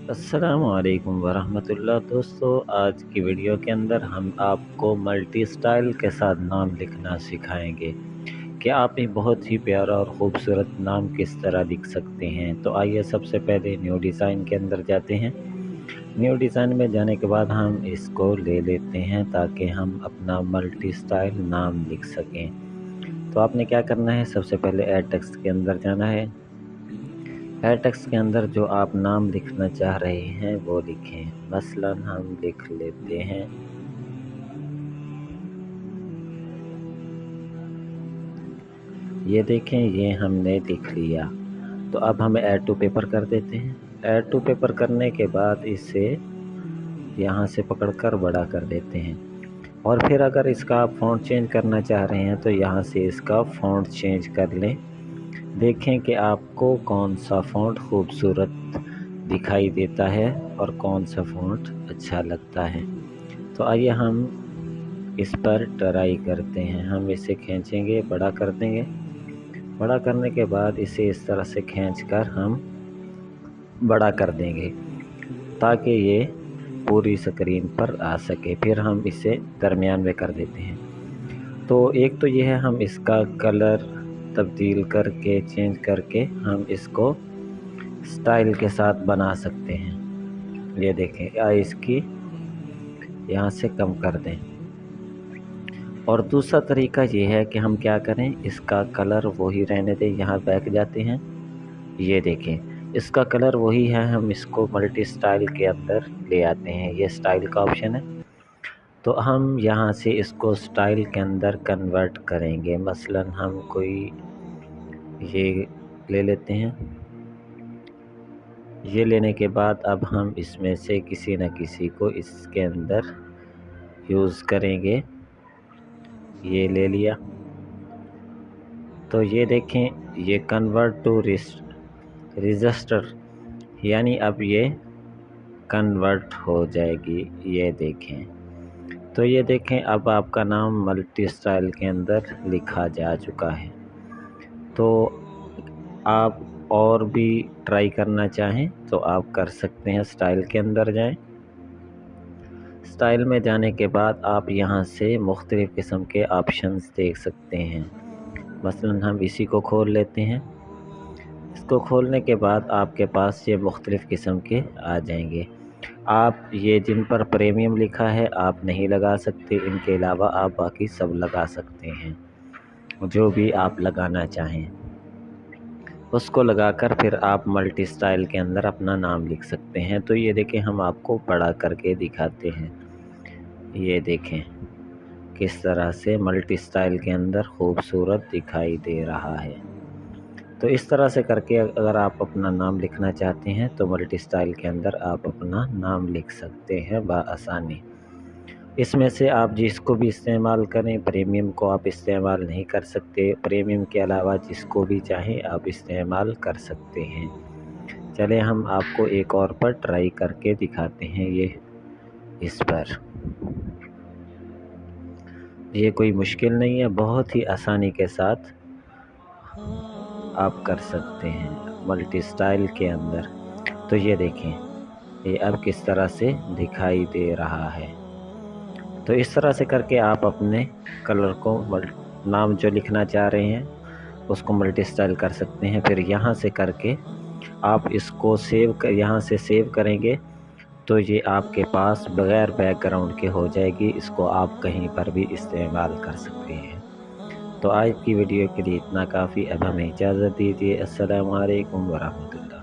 السلام علیکم ورحمۃ اللہ دوستو، آج کی ویڈیو کے اندر ہم آپ کو ملٹی سٹائل کے ساتھ نام لکھنا سکھائیں گے کہ آپ ایک بہت ہی پیارا اور خوبصورت نام کس طرح لکھ سکتے ہیں۔ تو آئیے سب سے پہلے نیو ڈیزائن کے اندر جاتے ہیں۔ نیو ڈیزائن میں جانے کے بعد ہم اس کو لے لیتے ہیں تاکہ ہم اپنا ملٹی سٹائل نام لکھ سکیں۔ تو آپ نے کیا کرنا ہے، سب سے پہلے ایڈ ٹیکسٹ کے اندر جانا ہے۔ ایڈ ٹیکسٹ کے اندر جو آپ نام لکھنا چاہ رہے ہیں وہ لکھیں۔ مثلا ہم لکھ لیتے ہیں یہ دیکھیں، یہ ہم نے لکھ لیا۔ تو اب ہم ایڈ ٹو پیپر کر دیتے ہیں۔ ایڈ ٹو پیپر کرنے کے بعد اسے یہاں سے پکڑ کر بڑا کر دیتے ہیں، اور پھر اگر اس کا آپ فونٹ چینج کرنا چاہ رہے ہیں تو یہاں سے اس کا فونٹ چینج کر لیں۔ دیکھیں کہ آپ کو کون سا فونٹ خوبصورت دکھائی دیتا ہے اور کون سا فونٹ اچھا لگتا ہے۔ تو آئیے ہم اس پر ٹرائی کرتے ہیں۔ ہم اسے کھینچیں گے، بڑا کر دیں گے۔ بڑا کرنے کے بعد اسے اس طرح سے کھینچ کر ہم بڑا کر دیں گے تاکہ یہ پوری اسکرین پر آ سکے۔ پھر ہم اسے درمیان میں کر دیتے ہیں۔ تو ایک تو یہ ہے، ہم اس کا کلر تبدیل کر کے چینج کر کے ہم اس کو سٹائل کے ساتھ بنا سکتے ہیں۔ یہ دیکھیں، اس کی یہاں سے کم کر دیں۔ اور دوسرا طریقہ یہ ہے کہ ہم کیا کریں، اس کا کلر وہی رہنے دیں۔ یہاں بیک جاتے ہیں، یہ دیکھیں اس کا کلر وہی ہے، ہم اس کو ملٹی سٹائل کے اندر لے آتے ہیں۔ یہ سٹائل کا آپشن ہے، تو ہم یہاں سے اس کو سٹائل کے اندر کنورٹ کریں گے۔ مثلا ہم کوئی یہ لے لیتے ہیں۔ یہ لینے کے بعد اب ہم اس میں سے کسی نہ کسی کو اس کے اندر یوز کریں گے۔ یہ لے لیا، تو یہ دیکھیں، یہ کنورٹ ٹو رجسٹر، یعنی اب یہ کنورٹ ہو جائے گی۔ یہ دیکھیں، تو یہ دیکھیں اب آپ کا نام ملٹی سٹائل کے اندر لکھا جا چکا ہے۔ تو آپ اور بھی ٹرائی کرنا چاہیں تو آپ کر سکتے ہیں۔ سٹائل کے اندر جائیں۔ سٹائل میں جانے کے بعد آپ یہاں سے مختلف قسم کے آپشنز دیکھ سکتے ہیں۔ مثلا ہم اسی کو کھول لیتے ہیں۔ اس کو کھولنے کے بعد آپ کے پاس یہ مختلف قسم کے آ جائیں گے۔ آپ یہ جن پر پریمیم لکھا ہے آپ نہیں لگا سکتے، ان کے علاوہ آپ باقی سب لگا سکتے ہیں، جو بھی آپ لگانا چاہیں اس کو لگا کر پھر آپ ملٹی سٹائل کے اندر اپنا نام لکھ سکتے ہیں۔ تو یہ دیکھیں، ہم آپ کو بڑا کر کے دکھاتے ہیں۔ یہ دیکھیں کس طرح سے ملٹی سٹائل کے اندر خوبصورت دکھائی دے رہا ہے۔ تو اس طرح سے کر کے اگر آپ اپنا نام لکھنا چاہتے ہیں تو ملٹی سٹائل کے اندر آپ اپنا نام لکھ سکتے ہیں بآسانی۔ اس میں سے آپ جس کو بھی استعمال کریں، پریمیم کو آپ استعمال نہیں کر سکتے، پریمیم کے علاوہ جس کو بھی چاہیں آپ استعمال کر سکتے ہیں۔ چلیں ہم آپ کو ایک اور پر ٹرائی کر کے دکھاتے ہیں۔ یہ اس پر یہ کوئی مشکل نہیں ہے، بہت ہی آسانی کے ساتھ آپ کر سکتے ہیں ملٹی سٹائل کے اندر۔ تو یہ دیکھیں، یہ اب کس طرح سے دکھائی دے رہا ہے۔ تو اس طرح سے کر کے آپ اپنے کلر کو نام جو لکھنا چاہ رہے ہیں اس کو ملٹی سٹائل کر سکتے ہیں۔ پھر یہاں سے کر کے آپ اس کو یہاں سے سیو کریں گے تو یہ آپ کے پاس بغیر بیک گراؤنڈ کے ہو جائے گی۔ اس کو آپ کہیں پر بھی استعمال کر سکتے ہیں۔ تو آج کی ویڈیو کے لیے اتنا کافی، اب ہمیں اجازت دیجیے۔ السلام علیکم ورحمۃ اللہ۔